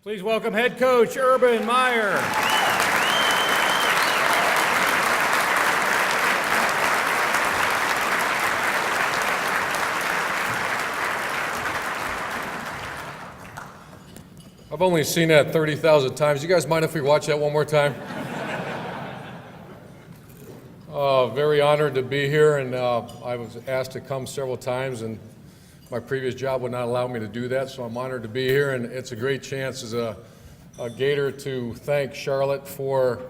Please welcome head coach Urban Meyer. I've only seen that 30,000 times. You guys mind if we watch that one more time? Very honored to be here, and I was asked to come several times, and my previous job would not allow me to do that, so I'm honored to be here, and it's a great chance as a Gator to thank Charlotte for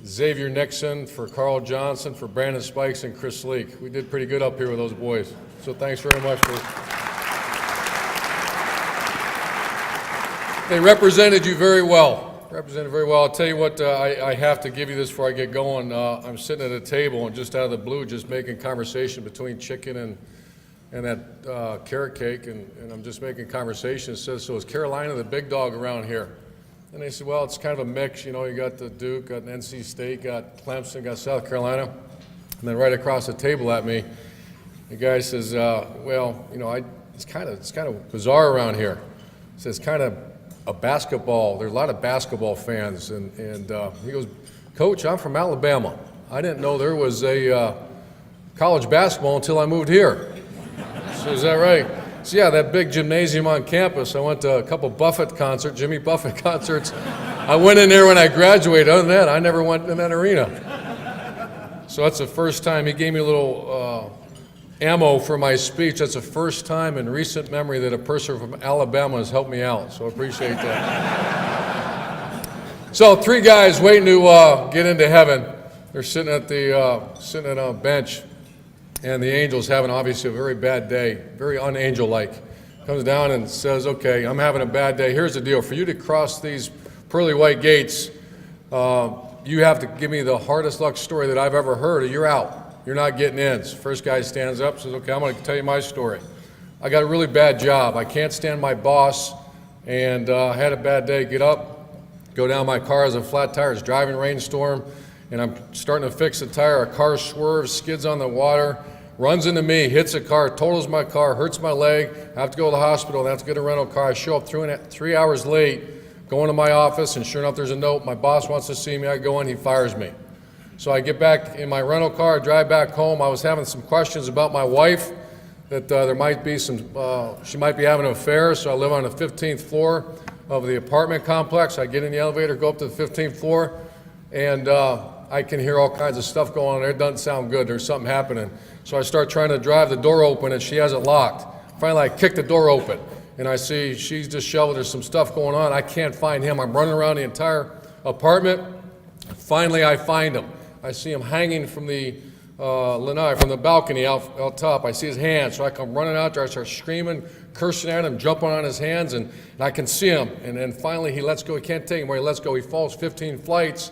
Xavier Nixon, for Carl Johnson, for Brandon Spikes, and Chris Leak. We did pretty good up here with those boys, so thanks very much for... They represented you very well. I'll tell you what, I have to give you this before I get going. I'm sitting at a table and just out of the blue, just making conversation between chicken and that carrot cake, and I'm just making conversation. It says, so is Carolina the big dog around here? And they said, well, it's kind of a mix. You know, you got the Duke, got NC State, got Clemson, got South Carolina. And then right across the table at me, the guy says, well, you know, it's kind of bizarre around here. He says, kind of a basketball, there's a lot of basketball fans, and he goes, Coach, I'm from Alabama. I didn't know there was a college basketball until I moved here. So is that right? So yeah, that big gymnasium on campus, I went to a couple Jimmy Buffett concerts. I went in there when I graduated. Other than that, I never went in that arena. So that's the first time he gave me a little ammo for my speech. That's the first time in recent memory that a person from Alabama has helped me out, so I appreciate that. So 3 guys waiting to get into heaven. They're sitting at a bench, and the angel's having obviously a very bad day, very unangel-like. Comes down and says, okay, I'm having a bad day. Here's the deal. For you to cross these pearly white gates, you have to give me the hardest luck story that I've ever heard, or you're out. You're not getting in. So first guy stands up, says, okay, I'm going to tell you my story. I got a really bad job. I can't stand my boss, and had a bad day. Get up, go down, my car has a flat tire. It's driving rainstorm, and I'm starting to fix the tire. A car swerves, skids on the water, runs into me, hits a car, totals my car, hurts my leg. I have to go to the hospital, and I have to get a rental car. I show up 3 hours late, go into my office, and sure enough, there's a note. My boss wants to see me. I go in, he fires me. So I get back in my rental car, drive back home. I was having some questions about my wife, that there might be some, she might be having an affair, so I live on the 15th floor of the apartment complex. I get in the elevator, go up to the 15th floor, and I can hear all kinds of stuff going on there. It doesn't sound good. There's something happening. So I start trying to drive the door open, and she has it locked. Finally, I kick the door open, and I see she's disheveled. There's some stuff going on. I can't find him. I'm running around the entire apartment. Finally, I find him. I see him hanging from the lanai, from the balcony out top. I see his hands, so I come running out there. I start screaming, cursing at him, jumping on his hands, and I can see him. And then finally he lets go. He can't take him where he lets go. He falls 15 flights.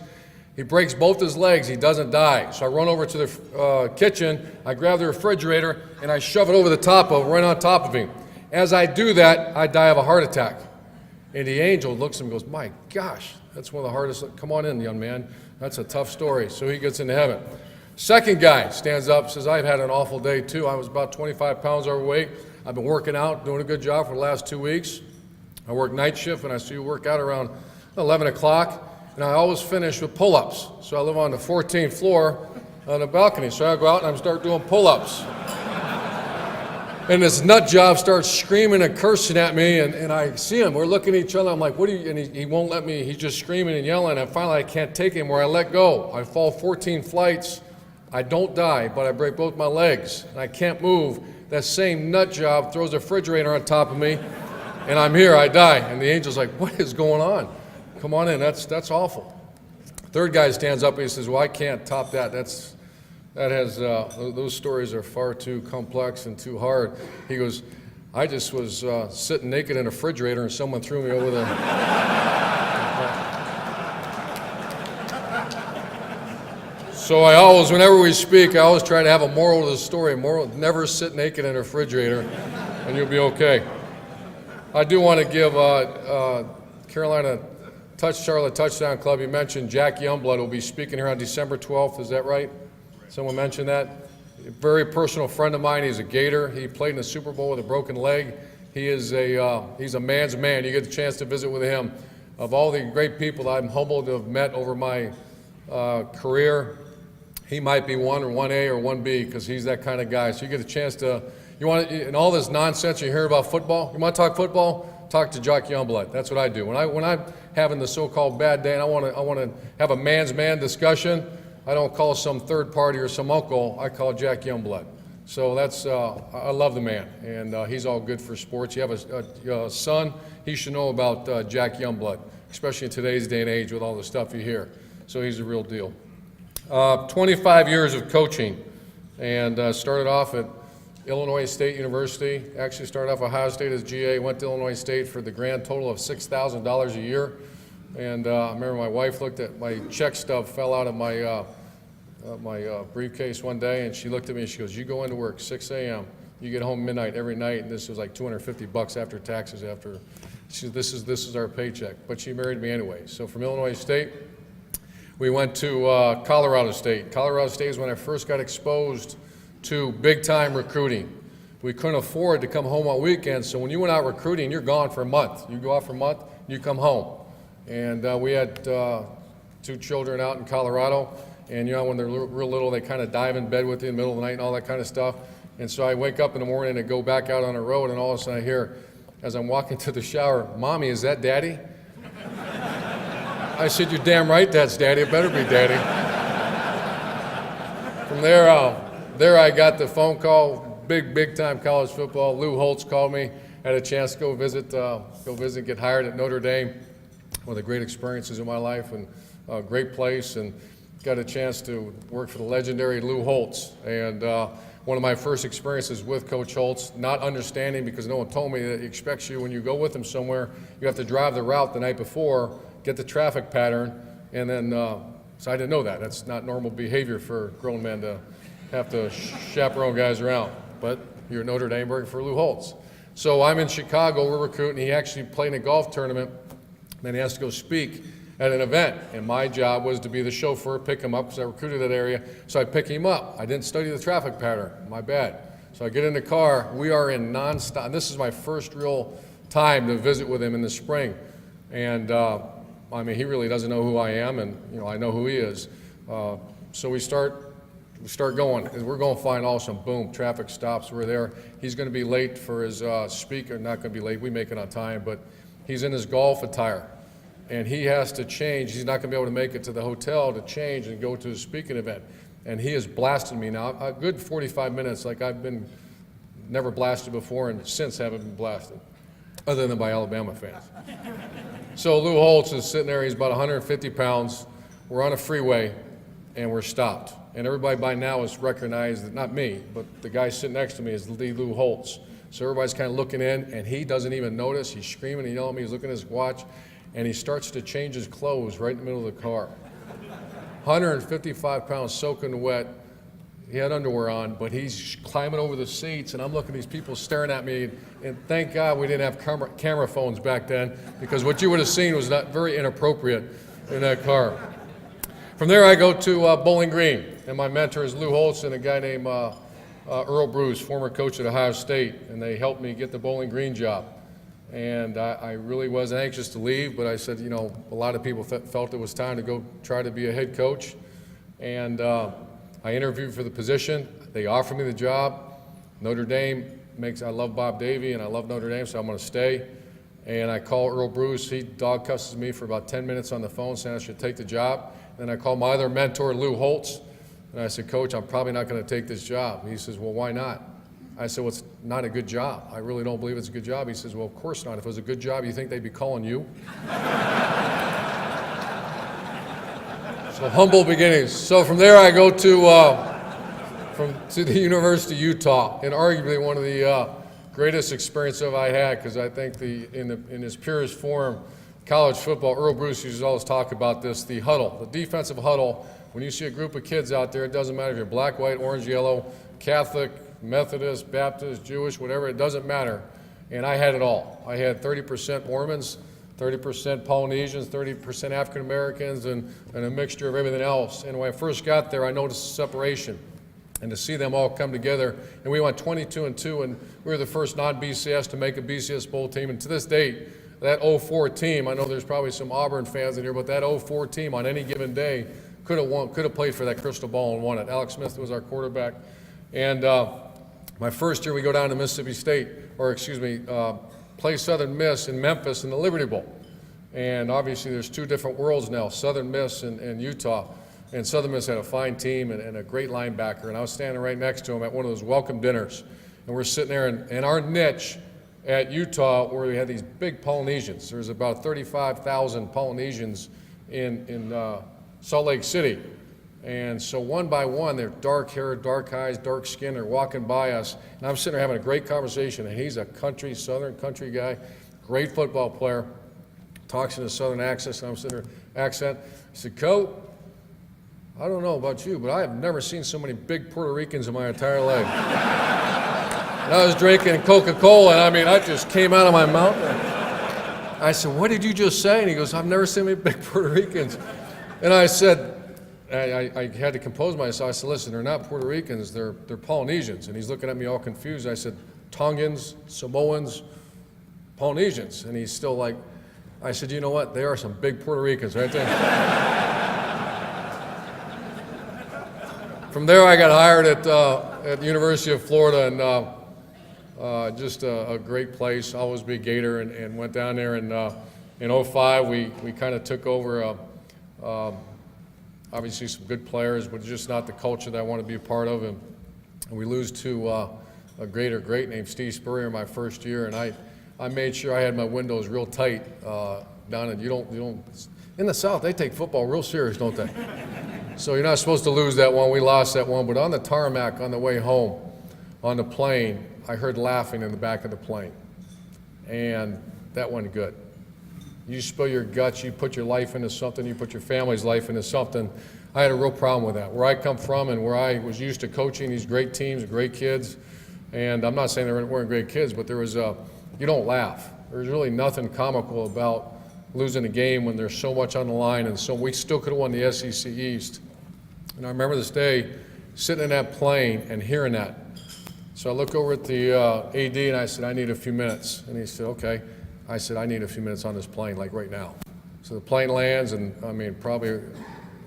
He breaks both his legs. He doesn't die. So I run over to the kitchen. I grab the refrigerator, and I shove it over the top of, right on top of him. As I do that, I die of a heart attack. And the angel looks at him and goes, my gosh, that's one of the hardest. Come on in, young man. That's a tough story. So he gets into heaven. Second guy stands up, says, I've had an awful day too. I was about 25 pounds overweight. I've been working out, doing a good job for the last 2 weeks. I work night shift, and I see you work out around 11 o'clock. And I always finish with pull-ups. So I live on the 14th floor on the balcony. So I go out and I start doing pull-ups. And this nut job starts screaming and cursing at me, and I see him. We're looking at each other. I'm like, what are you? And he won't let me. He's just screaming and yelling. And finally, I can't take him where I let go. I fall 14 flights. I don't die, but I break both my legs, and I can't move. That same nut job throws a refrigerator on top of me, and I'm here. I die. And the angel's like, what is going on? Come on in. That's awful. Third guy stands up and he says, well, I can't top that. Those stories are far too complex and too hard. He goes, I just was sitting naked in a refrigerator and someone threw me over the... So I always, whenever we speak, I always try to have a moral to the story. Moral, never sit naked in a refrigerator and you'll be okay. I do want to give Carolina Charlotte Touchdown Club. You mentioned Jack Youngblood will be speaking here on December 12th. Is that right? Someone mentioned that. A very personal friend of mine. He's a Gator. He played in the Super Bowl with a broken leg. he's a man's man. You get the chance to visit with him. Of all the great people I'm humbled to have met over my career, he might be 1 or 1A or 1B because he's that kind of guy. So you get a chance to, and all this nonsense you hear about football, you want to talk football? Talk to Jack Youngblood. That's what I do. When I'm having the so-called bad day and I want to have a man's man discussion, I don't call some third party or some uncle. I call Jack Youngblood. So that's I love the man, and he's all good for sports. You have a son, he should know about Jack Youngblood, especially in today's day and age with all the stuff you hear. So he's a real deal. 25 years of coaching, and started off at Illinois State University. Actually started off Ohio State as GA, went to Illinois State for the grand total of $6,000 a year. And I remember my wife looked at my check stub, fell out of my briefcase one day, and she looked at me and she goes, "You go into work 6 a.m., you get home midnight every night," and this was like $250 after taxes. This is our paycheck. But she married me anyway. So from Illinois State, we went to Colorado State. Colorado State is when I first got exposed to big-time recruiting. We couldn't afford to come home on weekends, so when you went out recruiting, you're gone for a month. You go out for a month, you come home. And we had 2 children out in Colorado, and you know when they're real little, they kind of dive in bed with you in the middle of the night and all that kind of stuff. And so I wake up in the morning and go back out on the road, and all of a sudden I hear, as I'm walking to the shower, "Mommy, is that Daddy?" I said, "You're damn right that's Daddy. It better be Daddy." From there I got the phone call, big time college football. Lou Holtz called me, had a chance to go visit, get hired at Notre Dame. One of the great experiences in my life, and a great place, and got a chance to work for the legendary Lou Holtz. And one of my first experiences with Coach Holtz, not understanding because no one told me that he expects you when you go with him somewhere, you have to drive the route the night before, get the traffic pattern, and then, so I didn't know that. That's not normal behavior for grown men to have to chaperone guys around. But you're at Notre Dame working for Lou Holtz. So I'm in Chicago, we're recruiting. He actually played in a golf tournament, then he has to go speak at an event, and my job was to be the chauffeur, pick him up, because I recruited that area, so I pick him up. I didn't study the traffic pattern, my bad. So I get in the car, we are in nonstop, and this is my first real time to visit with him in the spring. And I mean, he really doesn't know who I am, and you know, I know who he is. So we start going, and we're going to find awesome, boom, traffic stops, we're there. He's going to be late for his speaker, not going to be late, we make it on time, but he's in his golf attire, and he has to change. He's not going to be able to make it to the hotel to change and go to his speaking event. And he has blasted me now, a good 45 minutes, like I've been never blasted before and since haven't been blasted, other than by Alabama fans. So Lou Holtz is sitting there, he's about 150 pounds. We're on a freeway, and we're stopped. And everybody by now has recognized that, not me, but the guy sitting next to me is Lou Holtz. So everybody's kind of looking in, and he doesn't even notice. He's screaming and yelling at me. He's looking at his watch, and he starts to change his clothes right in the middle of the car. 155 pounds soaking wet. He had underwear on, but he's climbing over the seats, and I'm looking at these people staring at me. And thank God we didn't have camera phones back then, because what you would have seen was not very inappropriate in that car. From there, I go to Bowling Green, and my mentor is Lou Holtz and a guy named Earl Bruce, former coach at Ohio State, and they helped me get the Bowling Green job. And I really was anxious to leave, but I said, you know, a lot of people felt it was time to go try to be a head coach. And I interviewed for the position. They offered me the job. Notre Dame I love Bob Davie, and I love Notre Dame, so I'm going to stay. And I call Earl Bruce. He dog cusses me for about 10 minutes on the phone, saying I should take the job. Then I call my other mentor, Lou Holtz, and I said, "Coach, I'm probably not going to take this job." He says, "Well, why not?" I said, "Well, it's not a good job. I really don't believe it's a good job." He says, "Well, of course not. If it was a good job, you think they'd be calling you?" So humble beginnings. So from there, I go to the University of Utah, and arguably one of the greatest experiences I had, because I think in his purest form, college football, Earl Bruce used to always talk about this, the huddle, the defensive huddle. When you see a group of kids out there, it doesn't matter if you're black, white, orange, yellow, Catholic, Methodist, Baptist, Jewish, whatever, it doesn't matter. And I had it all. I had 30% Mormons, 30% Polynesians, 30% African Americans, and a mixture of everything else. And when I first got there, I noticed a separation. And to see them all come together, and we went 22-2, and we were the first non-BCS to make a BCS bowl team. And to this date, that 04 team, I know there's probably some Auburn fans in here, but that 04 team on any given day could have played for that crystal ball and won it. Alex Smith was our quarterback. And my first year, we go down to Mississippi State, play Southern Miss in Memphis in the Liberty Bowl. And obviously, there's two different worlds now, Southern Miss and Utah. And Southern Miss had a fine team and a great linebacker. And I was standing right next to him at one of those welcome dinners. And we're sitting there, and our niche at Utah, where we had these big Polynesians. There's about 35,000 Polynesians in Salt Lake City. And so one by one, they're dark hair, dark eyes, dark skin. They're walking by us. And I'm sitting there having a great conversation. And he's a southern country guy, great football player, talks in a southern accent. And I'm sitting there, I said, Coach, I don't know about you, but I have never seen so many big Puerto Ricans in my entire life. And I was drinking Coca-Cola, and I mean, I just came out of my mouth. I said, what did you just say? And he goes, I've never seen many big Puerto Ricans. And I said, I had to compose myself. I said, listen, they're not Puerto Ricans, they're Polynesians. And he's looking at me all confused. I said, Tongans, Samoans, Polynesians. And he's still like, I said, you know what? They are some big Puerto Ricans right there. From there, I got hired at the University of Florida, and just a great place. Always be a Gator, and went down there. And in 05, we kind of took over. Obviously, some good players, but just not the culture that I want to be a part of. And we lose to a great named Steve Spurrier my first year, and I made sure I had my windows real tight down. And you don't in the South, they take football real serious, don't they? So you're not supposed to lose that one. We lost that one. But on the tarmac on the way home, on the plane, I heard laughing in the back of the plane. And that wasn't good. You spill your guts, you put your life into something, you put your family's life into something. I had a real problem with that. Where I come from and where I was used to coaching these great teams, great kids, and I'm not saying they weren't great kids, but there was you don't laugh. There's really nothing comical about losing a game when there's so much on the line, and so we still could have won the SEC East. And I remember this day sitting in that plane and hearing that. So I look over at the AD and I said, I need a few minutes. And he said, okay. I said, I need a few minutes on this plane, like right now. So the plane lands, and I mean, probably,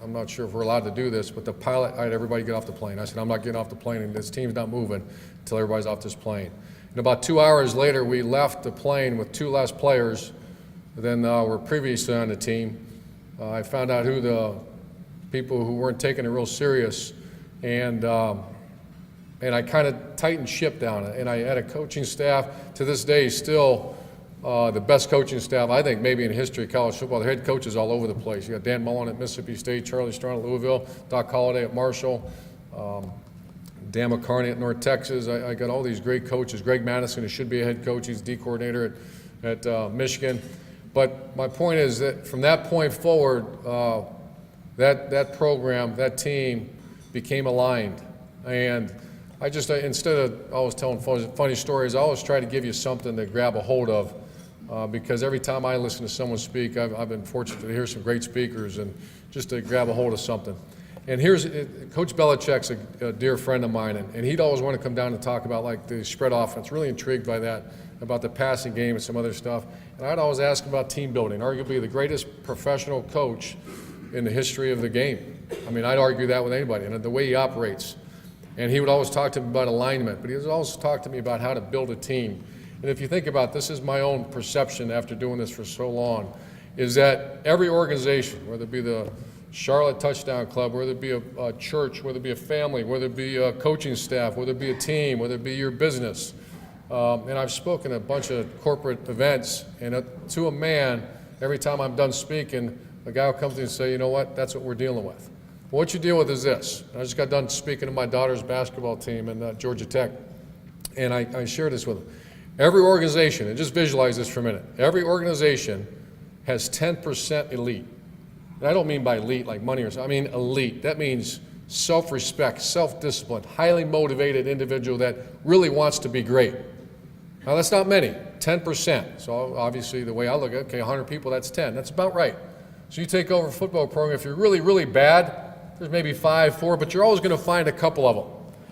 I'm not sure if we're allowed to do this, but the pilot, I had everybody get off the plane. I said, I'm not getting off the plane, and this team's not moving until everybody's off this plane. And about 2 hours later, we left the plane with two less players than were previously on the team. I found out who the people who weren't taking it real serious, and I kind of tightened ship down. And I had a coaching staff to this day still the best coaching staff I think maybe in history of college football. The head coaches all over the place. You got Dan Mullen at Mississippi State, Charlie Strong at Louisville, Doc Holliday at Marshall, Dan McCarney at North Texas. I got all these great coaches. Greg Madison, who should be a head coach, he's D coordinator at Michigan. But my point is that from that point forward, that program, that team became aligned. And I just, instead of always telling funny stories, I always try to give you something to grab a hold of. Because every time I listen to someone speak, I've been fortunate to hear some great speakers and just to grab a hold of something. And here's, Coach Belichick's a dear friend of mine, and he'd always want to come down and talk about like the spread offense, really intrigued by that, about the passing game and some other stuff. And I'd always ask him about team building, arguably the greatest professional coach in the history of the game. I mean, I'd argue that with anybody, and the way he operates. And he would always talk to me about alignment, but he would always talk to me about how to build a team. And if you think about this, is my own perception after doing this for so long, is that every organization, whether it be the Charlotte Touchdown Club, whether it be a church, whether it be a family, whether it be a coaching staff, whether it be a team, whether it be your business, and I've spoken at a bunch of corporate events, and to a man, every time I'm done speaking, a guy will come to me and say, you know what, that's what we're dealing with. What you deal with is this. I just got done speaking to my daughter's basketball team in Georgia Tech, and I shared this with them. Every organization, and just visualize this for a minute, every organization has 10% elite. And I don't mean by elite like money or something, I mean elite. That means self-respect, self-discipline, highly motivated individual that really wants to be great. Now that's not many, 10%. So obviously the way I look at it, okay, 100 people, that's 10. That's about right. So you take over a football program, if you're really, really bad, there's maybe 5, 4, but you're always going to find a couple of them.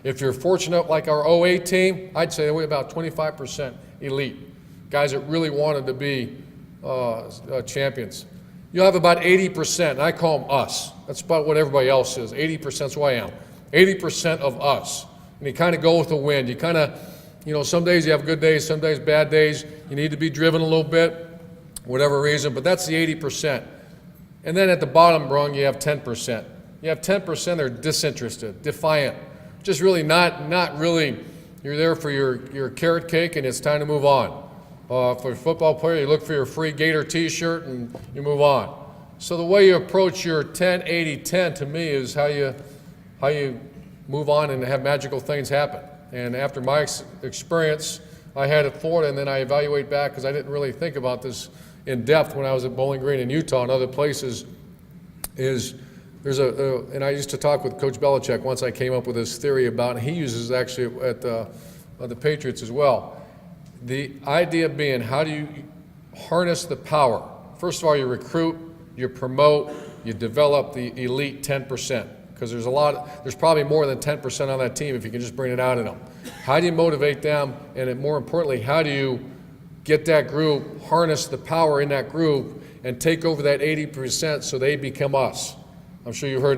If you're fortunate like our '08 team, I'd say we're about 25% elite, guys that really wanted to be champions. You'll have about 80%, and I call them us. That's about what everybody else is. 80% is who I am. 80% of us. And you kind of go with the wind. You kind of, some days you have good days, some days bad days. You need to be driven a little bit, whatever reason, but that's the 80%. And then at the bottom rung, you have 10%. You have 10% that are disinterested, defiant, just really not really, you're there for your carrot cake and it's time to move on. For a football player, you look for your free Gator t-shirt and you move on. So the way you approach your 10-80-10 to me is how you move on and have magical things happen. And after my experience I had at Florida, and then I evaluate back because I didn't really think about this in depth when I was at Bowling Green in Utah and other places, and I used to talk with Coach Belichick once I came up with this theory about, and he uses it actually at the Patriots as well. The idea being, how do you harness the power? First of all, you recruit, you promote, you develop the elite 10%, because there's probably more than 10% on that team if you can just bring it out in them. How do you motivate them? And more importantly, how do you get that group, harness the power in that group, and take over that 80% so they become us? I'm sure you've heard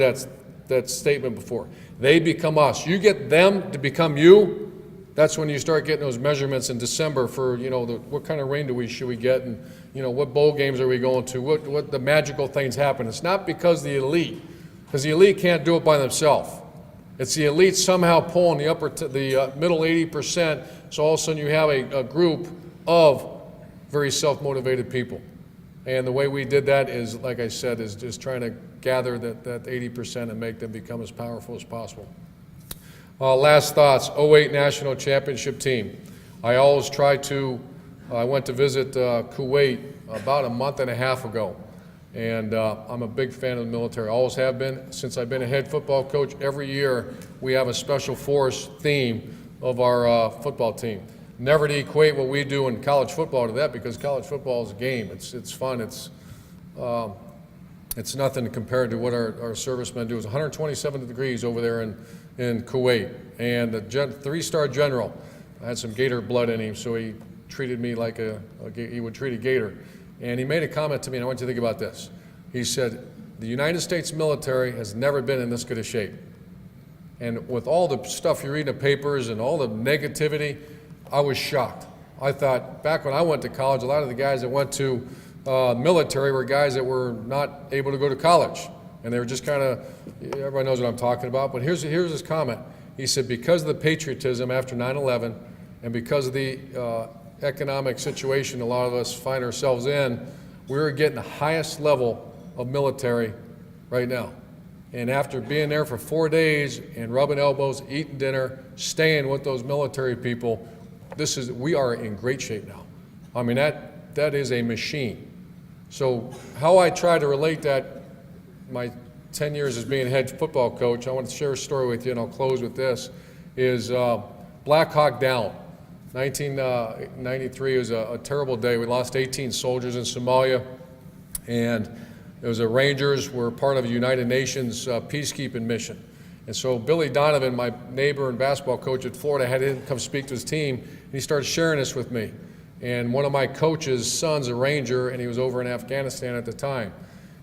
that statement before. They become us. You get them to become you. That's when you start getting those measurements in December for, what kind of rain should we get, and, what bowl games are we going to, what the magical things happen. It's not because the elite can't do it by themselves. It's the elite somehow pulling the middle 80%, so all of a sudden you have a group of very self-motivated people. And the way we did that is, like I said, is just trying to gather that 80% and make them become as powerful as possible. Last thoughts, '08 National Championship team. I always try to, I went to visit Kuwait about a month and a half ago, and I'm a big fan of the military. I always have been. Since I've been a head football coach, every year we have a special force theme of our football team. Never to equate what we do in college football to that, because college football is a game. It's fun. It's nothing compared to what our servicemen do. It's 127 degrees over there in Kuwait. And the 3-star general had some gator blood in him, so he treated me like he would treat a gator. And he made a comment to me, and I want you to think about this. He said, the United States military has never been in this good a shape. And with all the stuff you read in the papers and all the negativity, I was shocked. I thought, back when I went to college, a lot of the guys that went to military were guys that were not able to go to college. And they were just kind of, everybody knows what I'm talking about, but here's his comment. He said, because of the patriotism after 9/11 and because of the economic situation a lot of us find ourselves in, we're getting the highest level of military right now. And after being there for 4 days and rubbing elbows, eating dinner, staying with those military people, we are in great shape now. I mean, that is a machine. So how I try to relate that, my 10 years as being head football coach, I want to share a story with you, and I'll close with this, is Black Hawk Down. 1993 was a terrible day. We lost 18 soldiers in Somalia, and it was the Rangers were part of a United Nations peacekeeping mission. And so Billy Donovan, my neighbor and basketball coach at Florida, had him come speak to his team, and he started sharing this with me. And one of my coach's son's a Ranger, and he was over in Afghanistan at the time.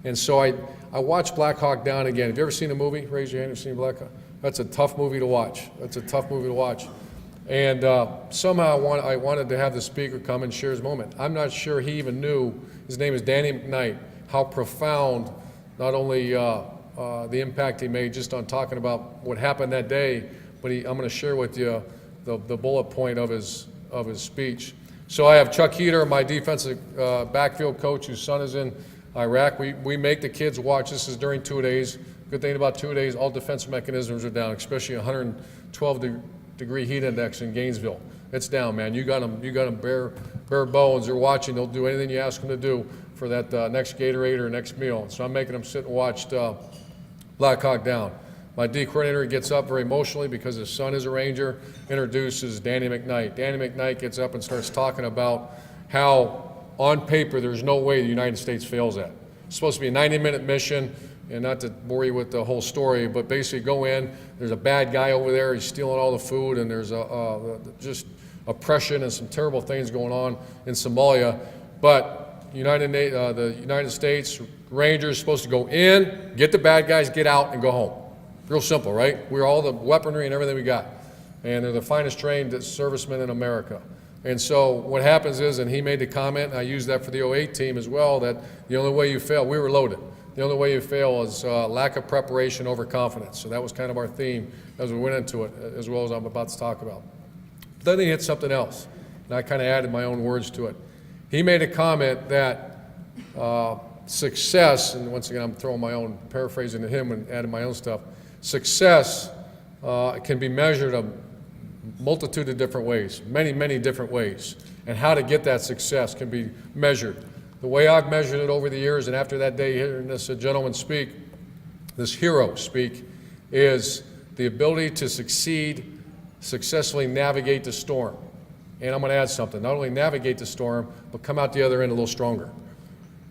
And so I watched Black Hawk Down again. Have you ever seen the movie? Raise your hand if you've seen Black Hawk. That's a tough movie to watch. And somehow I wanted to have the speaker come and share his moment. I'm not sure he even knew, his name is Danny McKnight, how profound not only the impact he made just on talking about what happened that day, but I'm going to share with you the bullet point of his speech. So I have Chuck Heater, my defensive backfield coach, whose son is in Iraq. We make the kids watch. This is during 2 days. Good thing about 2 days, all defense mechanisms are down, especially 112-degree heat index in Gainesville. It's down, man. You got them bare bones. They're watching. They'll do anything you ask them to do for that next Gatorade or next meal. So I'm making them sit and watch Black Hawk Down. My D coordinator gets up very emotionally because his son is a Ranger, introduces Danny McKnight. Danny McKnight gets up and starts talking about how, on paper, there's no way the United States fails that. It's supposed to be a 90-minute mission. And not to bore you with the whole story, but basically go in, there's a bad guy over there, he's stealing all the food, and there's just oppression and some terrible things going on in Somalia. But the United States Rangers supposed to go in, get the bad guys, get out, and go home. Real simple, right? We're all the weaponry and everything we got. And they're the finest trained servicemen in America. And so what happens is, and he made the comment, and I used that for the '08 team as well, that the only way you fail, we were loaded. The only way you fail is lack of preparation over confidence. So that was kind of our theme as we went into it, as well as I'm about to talk about. Then he hit something else, and I kind of added my own words to it. He made a comment that success, and once again I'm throwing my own, paraphrasing to him and adding my own stuff, success can be measured a multitude of different ways, many, many different ways. And how to get that success can be measured. The way I've measured it over the years, and after that day hearing this gentleman speak, this hero speak, is the ability to successfully navigate the storm. And I'm going to add something. Not only navigate the storm, but come out the other end a little stronger.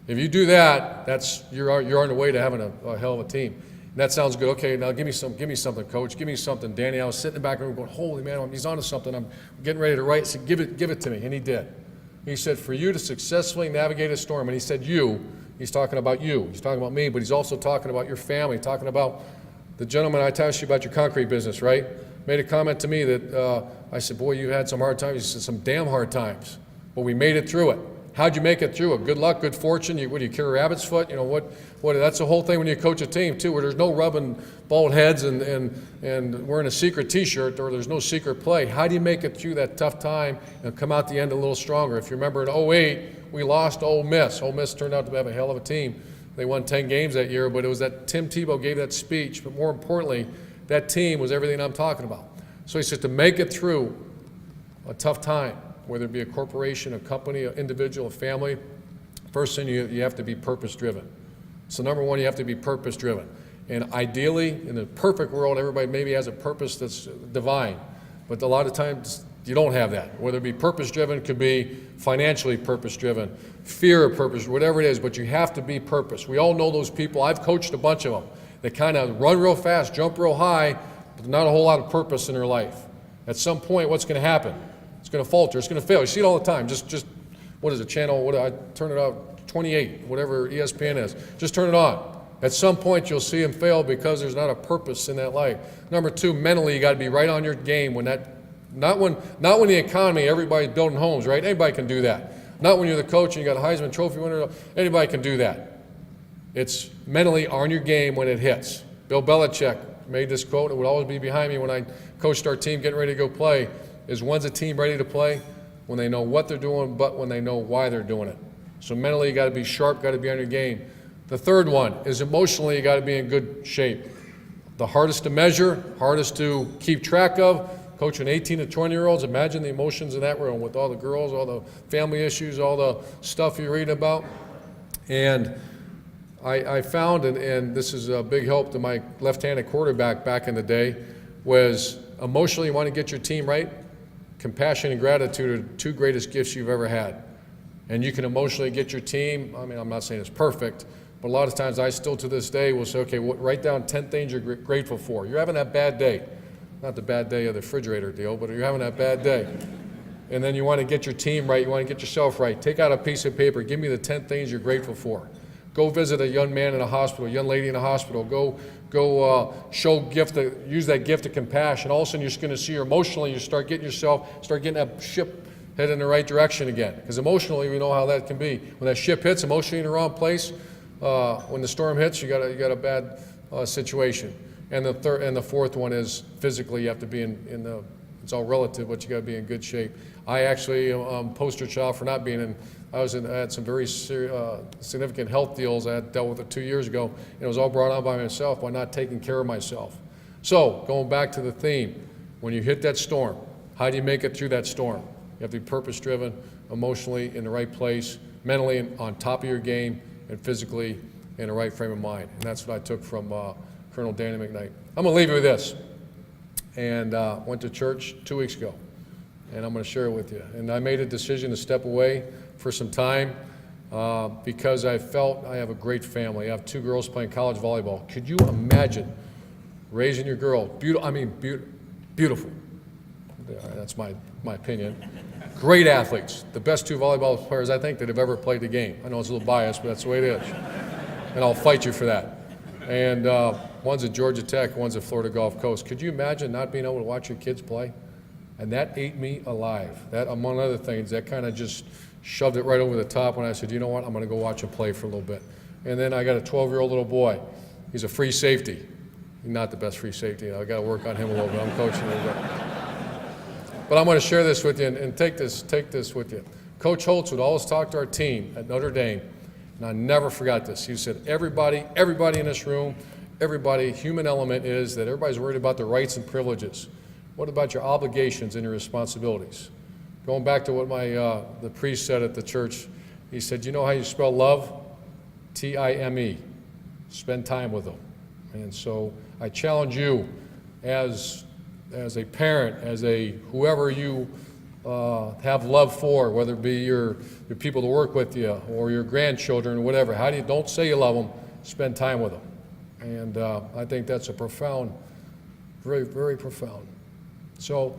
If you do that, you're on the way to having a hell of a team. And that sounds good. Okay, now give me something, Coach. Give me something, Danny. I was sitting in the back room going, holy man, he's onto something. I'm getting ready to write. I said, give it to me. And he did. He said, for you to successfully navigate a storm, and he said he's talking about you, he's talking about me, but he's also talking about your family, talking about the gentleman I asked you about your concrete business, right? Made a comment to me that, I said, boy, you had some hard times. He said, some damn hard times, but we made it through it. How'd you make it through it? Good luck, good fortune. What do you carry, rabbit's foot? You know, what? That's the whole thing when you coach a team too, where there's no rubbing bald heads and wearing a secret T-shirt, or there's no secret play. How do you make it through that tough time and come out the end a little stronger? If you remember in '08, we lost to Ole Miss. Ole Miss turned out to have a hell of a team. They won 10 games that year, but it was that Tim Tebow gave that speech. But more importantly, that team was everything I'm talking about. So he said to make it through a tough time, whether it be a corporation, a company, an individual, a family, first thing you have to be purpose-driven. So number one, you have to be purpose-driven. And ideally, in the perfect world, everybody maybe has a purpose that's divine. But a lot of times, you don't have that. Whether it be purpose-driven, could be financially purpose-driven, fear of purpose, whatever it is, but you have to be purpose. We all know those people. I've coached a bunch of them. They kind of run real fast, jump real high, but not a whole lot of purpose in their life. At some point, what's going to happen? It's going to falter. It's going to fail. You see it all the time. Just what is it, channel, what I turn it out, 28, whatever ESPN is. Just turn it on. At some point, you'll see them fail because there's not a purpose in that life. Number two, mentally, you got to be right on your game when that, not when the economy, everybody's building homes, right? Anybody can do that. Not when you're the coach and you got a Heisman Trophy winner. Anybody can do that. It's mentally on your game when it hits. Bill Belichick made this quote. It would always be behind me when I coached our team getting ready to go play. Is when's a team ready to play? When they know what they're doing, but when they know why they're doing it. So mentally, you got to be sharp, got to be on your game. The third one is emotionally, you got to be in good shape. The hardest to measure, hardest to keep track of. Coaching 18 to 20-year-olds, imagine the emotions in that room with all the girls, all the family issues, all the stuff you read about. And I found, and this is a big help to my left-handed quarterback back in the day, was emotionally you want to get your team right. Compassion and gratitude are the two greatest gifts you've ever had. And you can emotionally get your team, I mean, I'm not saying it's perfect, but a lot of times I still to this day will say, okay, write down 10 things you're grateful for. You're having that bad day. Not the bad day of the refrigerator deal, but you're having that bad day. And then you want to get your team right, you want to get yourself right. Take out a piece of paper, give me the 10 things you're grateful for. Go visit a young man in a hospital, a young lady in a hospital. Go use that gift of compassion. All of a sudden, you're going to see emotionally, you start getting that ship headed in the right direction again. Because emotionally, we know how that can be. When that ship hits, emotionally in the wrong place, when the storm hits, you got a bad situation. And the fourth one is physically, you have to be it's all relative, but you got to be in good shape. I actually poster child for not being in. I had some very significant health deals I had dealt with it 2 years ago, and it was all brought on by myself by not taking care of myself. So, going back to the theme, when you hit that storm, how do you make it through that storm? You have to be purpose-driven, emotionally in the right place, mentally on top of your game, and physically in the right frame of mind. And that's what I took from Colonel Danny McKnight. I'm going to leave you with this. And went to church 2 weeks ago, and I'm going to share it with you. And I made a decision to step away for some time, because I felt I have a great family. I have 2 girls playing college volleyball. Could you imagine raising your girl? Beautiful. That's my opinion. Great athletes. The best 2 volleyball players, I think, that have ever played the game. I know it's a little biased, but that's the way it is. And I'll fight you for that. And one's at Georgia Tech, one's at Florida Gulf Coast. Could you imagine not being able to watch your kids play? And that ate me alive. That, among other things, that kind of just shoved it right over the top when I said, you know what, I'm going to go watch him play for a little bit. And then I got a 12-year-old little boy. He's a free safety. He's not the best free safety. I got to work on him a little bit. I'm coaching a little bit. But I'm going to share this with you and take this with you. Coach Holtz would always talk to our team at Notre Dame, and I never forgot this. He said, everybody in this room, human element is that everybody's worried about their rights and privileges. What about your obligations and your responsibilities? Going back to what the priest said at the church, he said, you know how you spell love? T-I-M-E. Spend time with them. And so I challenge you as a parent, as a whoever you have love for, whether it be your people to work with you or your grandchildren or whatever. Don't say you love them, spend time with them. And I think that's a profound, very, very profound. So,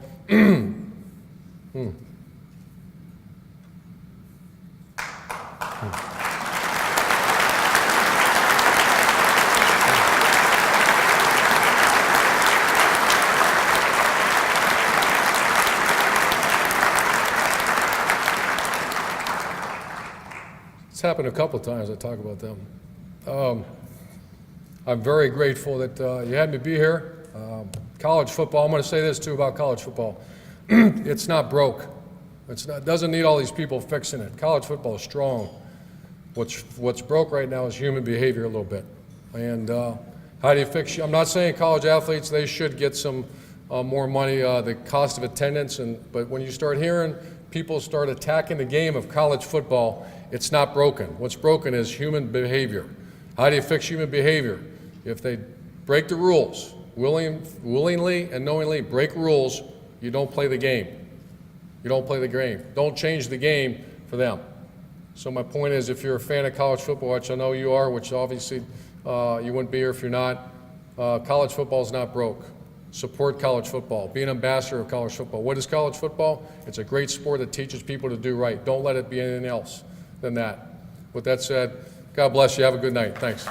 it's happened a couple of times. I talk about them. I'm very grateful that you had me be here. College football, I'm going to say this too about college football. It's not broke. It doesn't need all these people fixing it. College football is strong. What's broke right now is human behavior a little bit. And how do you fix it? I'm not saying college athletes, they should get some more money, the cost of attendance, but when you start hearing people start attacking the game of college football, it's not broken. What's broken is human behavior. How do you fix human behavior? If they break the rules, willingly and knowingly break rules, you don't play the game. You don't play the game. Don't change the game for them. So my point is, if you're a fan of college football, which I know you are, which obviously you wouldn't be here if you're not, college football is not broke. Support college football. Be an ambassador of college football. What is college football? It's a great sport that teaches people to do right. Don't let it be anything else than that. With that said, God bless you. Have a good night. Thanks.